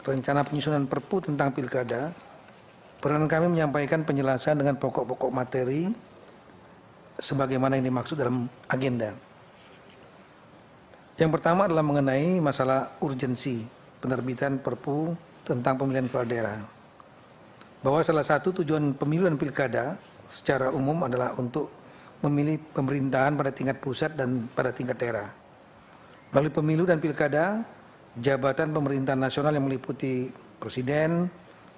rencana penyusunan Perpu tentang pilkada, peranan kami menyampaikan penjelasan dengan pokok-pokok materi sebagaimana yang dimaksud dalam agenda. Yang pertama adalah mengenai masalah urgensi penerbitan Perpu tentang pemilihan kepala daerah. Bahwa salah satu tujuan pemilu dan pilkada secara umum adalah untuk memilih pemerintahan pada tingkat pusat dan pada tingkat daerah. Melalui pemilu dan pilkada, jabatan pemerintahan nasional yang meliputi presiden,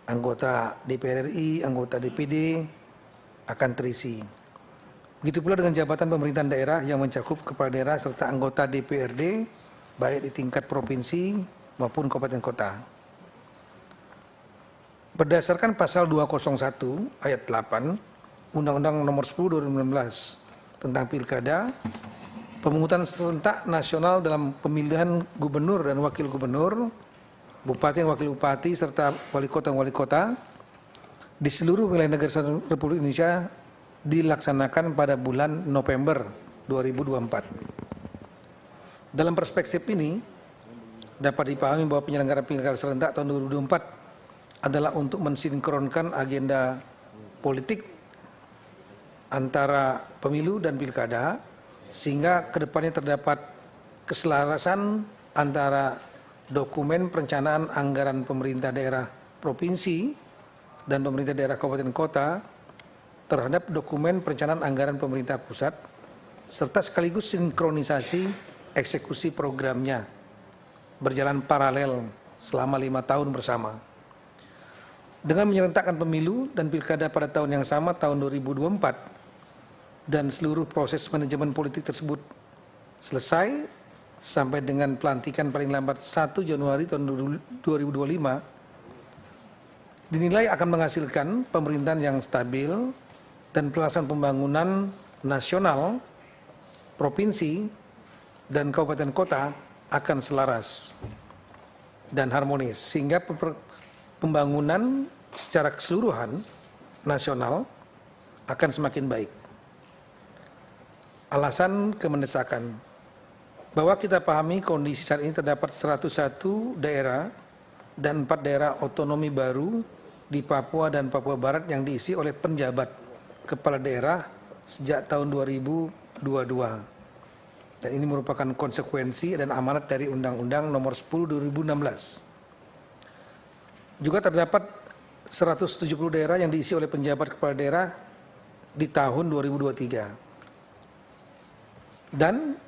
anggota DPR RI, anggota DPD akan terisi. Begitu pula dengan jabatan pemerintahan daerah yang mencakup kepala daerah serta anggota DPRD, baik di tingkat provinsi maupun kabupaten kota. Berdasarkan pasal 201 ayat 8 Undang-Undang Nomor 10 2016 tentang pilkada, pemungutan serentak nasional dalam pemilihan gubernur dan wakil gubernur, bupati dan wakil bupati serta wali kota dan wali kota di seluruh wilayah negara Republik Indonesia dilaksanakan pada bulan November 2024. Dalam perspektif ini dapat dipahami bahwa penyelenggaraan pilkada serentak tahun 2024 adalah untuk mensinkronkan agenda politik antara pemilu dan pilkada sehingga kedepannya terdapat keselarasan antara dokumen perencanaan anggaran pemerintah daerah provinsi dan pemerintah daerah kabupaten kota terhadap dokumen perencanaan anggaran pemerintah pusat serta sekaligus sinkronisasi eksekusi programnya berjalan paralel selama 5 tahun bersama. Dengan menyerentakkan pemilu dan pilkada pada tahun yang sama tahun 2024 dan seluruh proses manajemen politik tersebut selesai sampai dengan pelantikan paling lambat 1 Januari tahun 2025 dinilai akan menghasilkan pemerintahan yang stabil dan pelaksanaan pembangunan nasional, provinsi, dan kabupaten kota akan selaras dan harmonis sehingga pembangunan secara keseluruhan nasional akan semakin baik. Alasan kemendesakan bahwa kita pahami kondisi saat ini terdapat 101 daerah dan 4 daerah otonomi baru di Papua dan Papua Barat yang diisi oleh penjabat kepala daerah sejak tahun 2022. Dan ini merupakan konsekuensi dan amanat dari Undang-Undang Nomor 10 2016. Juga terdapat 170 daerah yang diisi oleh penjabat kepala daerah di tahun 2023. Dan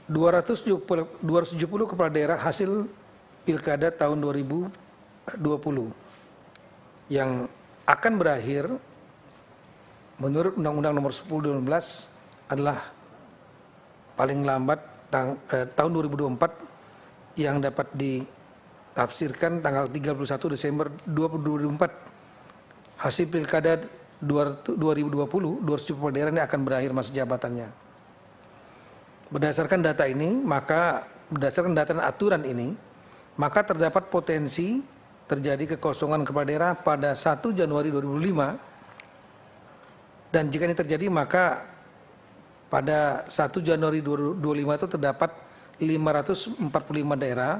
270 kepala daerah hasil pilkada tahun 2020 yang akan berakhir menurut Undang-Undang Nomor 10 2016 adalah paling lambat tahun 2024 yang dapat ditafsirkan tanggal 31 Desember 2024. Hasil pilkada 2020, 270 daerah ini akan berakhir masa jabatannya. Berdasarkan data dan aturan ini, maka terdapat potensi terjadi kekosongan kepala daerah pada 1 Januari 2025. Dan jika ini terjadi, maka pada 1 Januari 2025 itu terdapat 545 daerah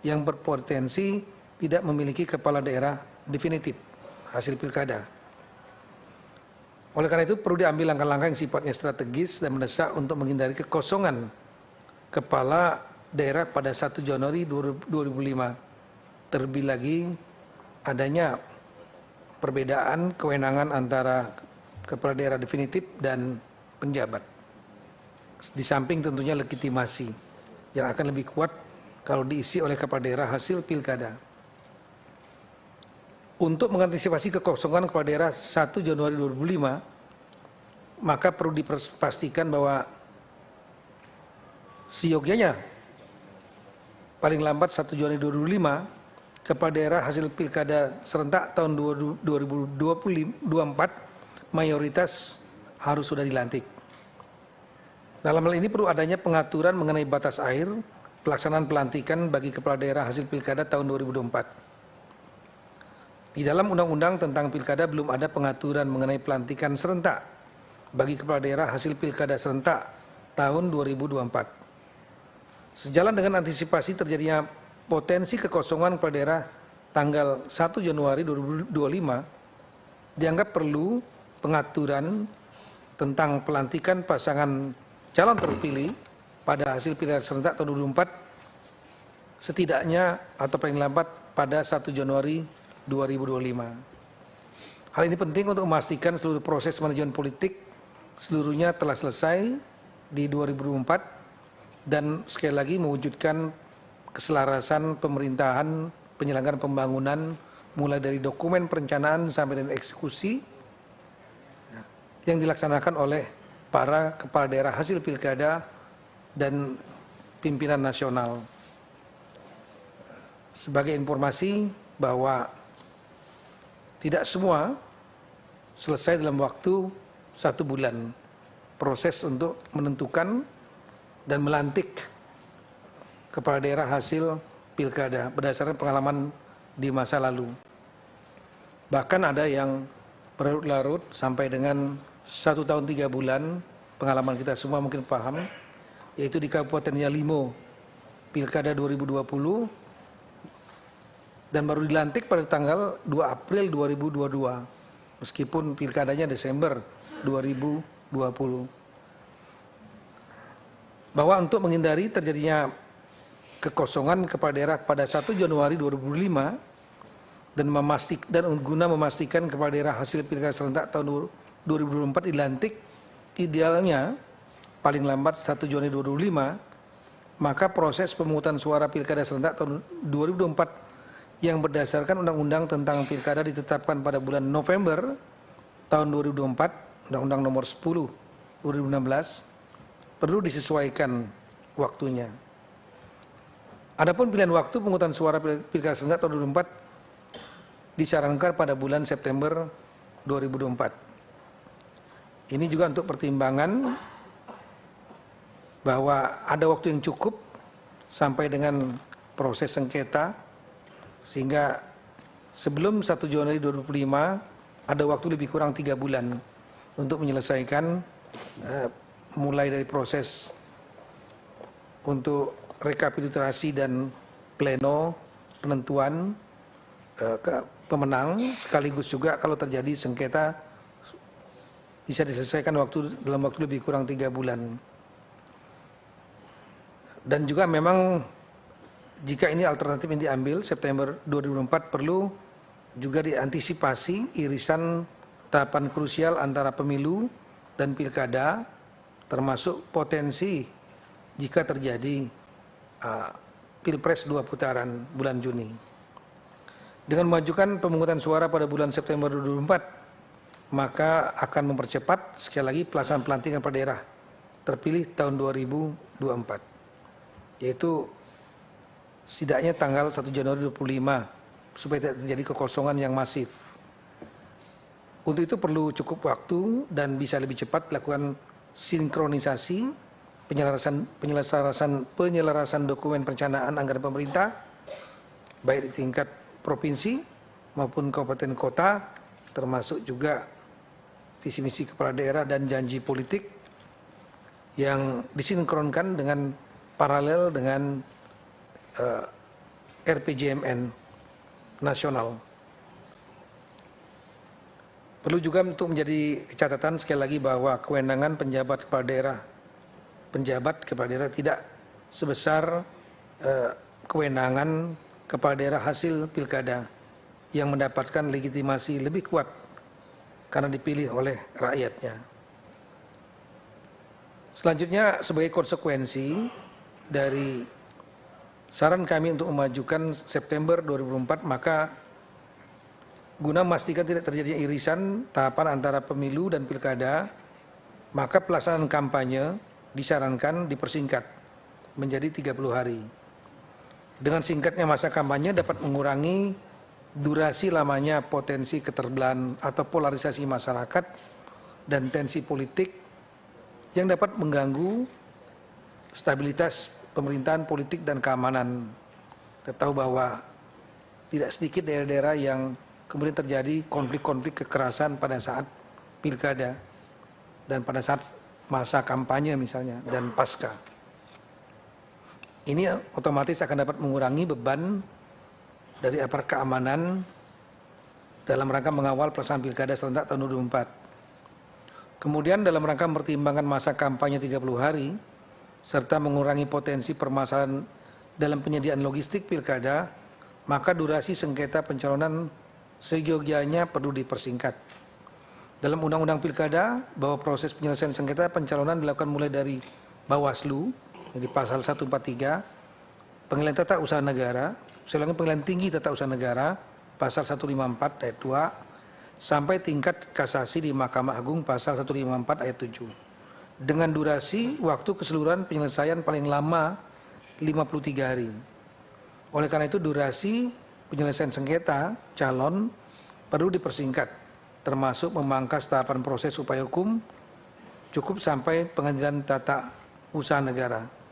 yang berpotensi tidak memiliki kepala daerah definitif hasil pilkada. Oleh karena itu perlu diambil langkah-langkah yang sifatnya strategis dan mendesak untuk menghindari kekosongan kepala daerah pada 1 Januari 2005. Terlebih lagi adanya perbedaan kewenangan antara kepala daerah definitif dan penjabat. Di samping tentunya legitimasi yang akan lebih kuat kalau diisi oleh kepala daerah hasil pilkada. Untuk mengantisipasi kekosongan kepala daerah 1 Januari 2005, maka perlu dipastikan bahwa seyogyanya paling lambat 1 Januari 2005 kepala daerah hasil pilkada serentak tahun 2024 mayoritas harus sudah dilantik. Dalam hal ini perlu adanya pengaturan mengenai batas akhir pelaksanaan pelantikan bagi kepala daerah hasil pilkada tahun 2024. Di dalam undang-undang tentang pilkada belum ada pengaturan mengenai pelantikan serentak bagi kepala daerah hasil pilkada serentak tahun 2024. Sejalan dengan antisipasi terjadinya potensi kekosongan kepala daerah tanggal 1 Januari 2025 dianggap perlu pengaturan tentang pelantikan pasangan calon terpilih pada hasil pilihan serentak tahun 2024 setidaknya atau paling lambat pada 1 Januari 2025. Hal ini penting untuk memastikan seluruh proses manajemen politik seluruhnya telah selesai di 2024 dan sekali lagi mewujudkan keselarasan pemerintahan penyelenggaraan pembangunan mulai dari dokumen perencanaan sampai dengan eksekusi yang dilaksanakan oleh para kepala daerah hasil pilkada dan pimpinan nasional. Sebagai informasi bahwa tidak semua selesai dalam waktu 1 bulan proses untuk menentukan dan melantik kepala daerah hasil pilkada berdasarkan pengalaman di masa lalu. Bahkan ada yang berlarut-larut sampai dengan 1 tahun 3 bulan, pengalaman kita semua mungkin paham, yaitu di Kabupaten Yalimo, pilkada 2020, dan baru dilantik pada tanggal 2 April 2022, meskipun pilkadanya Desember 2020. Bahwa untuk menghindari terjadinya kekosongan kepala daerah pada 1 Januari 2025 dan guna memastikan kepala daerah hasil pilkada serentak tahun 2024 dilantik idealnya paling lambat 1 Januari 2025, maka proses pemungutan suara pilkada serentak tahun 2024 yang berdasarkan Undang-Undang tentang Pilkada ditetapkan pada bulan November tahun 2024, Undang-Undang nomor 10 2016, perlu disesuaikan waktunya. Adapun pilihan waktu pemungutan suara pilkada serentak tahun 2024 disarankan pada bulan September 2024. Ini juga untuk pertimbangan bahwa ada waktu yang cukup sampai dengan proses sengketa, sehingga sebelum 1 Januari 2025 ada waktu lebih kurang 3 bulan untuk menyelesaikan mulai dari proses untuk rekapitulasi dan pleno penentuan pemenang, sekaligus juga kalau terjadi sengketa bisa diselesaikan dalam waktu lebih kurang 3 bulan. Dan juga memang jika ini alternatif yang diambil September 2024 perlu juga diantisipasi irisan tahapan krusial antara pemilu dan pilkada, termasuk potensi jika terjadi pilpres 2 putaran bulan Juni. Dengan memajukan pemungutan suara pada bulan September 2024, maka akan mempercepat sekali lagi pelaksanaan pelantikan pada daerah terpilih tahun 2024, yaitu setidaknya tanggal 1 Januari 2025 supaya tidak terjadi kekosongan yang masif. Untuk itu perlu cukup waktu dan bisa lebih cepat dilakukan sinkronisasi penyelarasan dokumen perencanaan anggaran pemerintah baik di tingkat provinsi maupun kabupaten kota, termasuk juga visi misi kepala daerah dan janji politik yang disinkronkan dengan paralel dengan RPJMN nasional. Perlu juga untuk menjadi catatan sekali lagi bahwa kewenangan penjabat kepala daerah tidak sebesar kewenangan kepala daerah hasil pilkada yang mendapatkan legitimasi lebih kuat karena dipilih oleh rakyatnya. Selanjutnya, sebagai konsekuensi dari saran kami untuk memajukan September 2024, maka guna memastikan tidak terjadi irisan tahapan antara pemilu dan pilkada, maka pelaksanaan kampanye disarankan dipersingkat menjadi 30 hari. Dengan singkatnya masa kampanye dapat mengurangi durasi lamanya potensi keterbelahan atau polarisasi masyarakat dan tensi politik yang dapat mengganggu stabilitas pemerintahan politik dan keamanan. Kita tahu bahwa tidak sedikit daerah-daerah yang kemudian terjadi konflik-konflik kekerasan pada saat pilkada dan pada saat masa kampanye misalnya dan pasca. Ini otomatis akan dapat mengurangi beban dari aparat keamanan dalam rangka mengawal pelaksanaan pilkada serentak tahun 2024. Kemudian dalam rangka mempertimbangkan masa kampanye 30 hari, serta mengurangi potensi permasalahan dalam penyediaan logistik pilkada, maka durasi sengketa pencalonan seyogyanya perlu dipersingkat. Dalam Undang-Undang Pilkada, bahwa proses penyelesaian sengketa pencalonan dilakukan mulai dari Bawaslu, di pasal 143, Pengadilan Tata Usaha Negara, Pengadilan Tinggi Tata Usaha Negara, pasal 154 ayat 2, sampai tingkat kasasi di Mahkamah Agung, pasal 154 ayat 7. Dengan durasi waktu keseluruhan penyelesaian paling lama 53 hari. Oleh karena itu durasi penyelesaian sengketa calon perlu dipersingkat, termasuk memangkas tahapan proses upaya hukum cukup sampai Pengadilan Tata Usaha Negara.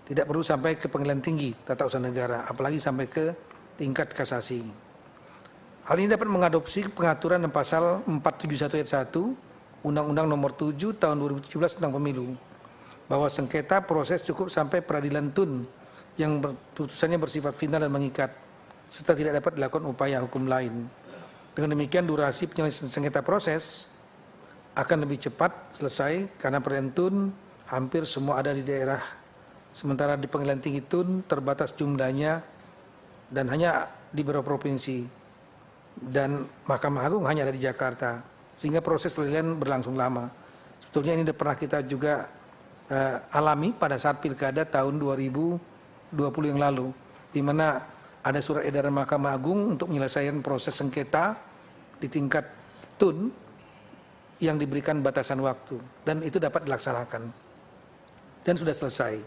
Tidak perlu sampai ke Pengadilan Tinggi Tata Usaha Negara, apalagi sampai ke tingkat kasasi. Hal ini dapat mengadopsi pengaturan dalam pasal 471 ayat 1 Undang-Undang Nomor 7 Tahun 2017 tentang Pemilu, bahwa sengketa proses cukup sampai peradilan tun yang putusannya bersifat final dan mengikat, serta tidak dapat dilakukan upaya hukum lain. Dengan demikian durasi penyelesaian sengketa proses akan lebih cepat selesai karena peradilan tun hampir semua ada di daerah, sementara di Pengadilan Tinggi tun terbatas jumlahnya dan hanya di beberapa provinsi, dan Mahkamah Agung hanya ada di Jakarta, sehingga proses peradilan berlangsung lama. Sebetulnya ini pernah kita juga alami pada saat pilkada tahun 2020 yang lalu, di mana ada surat edaran Mahkamah Agung untuk menyelesaikan proses sengketa di tingkat tun yang diberikan batasan waktu, dan itu dapat dilaksanakan dan sudah selesai.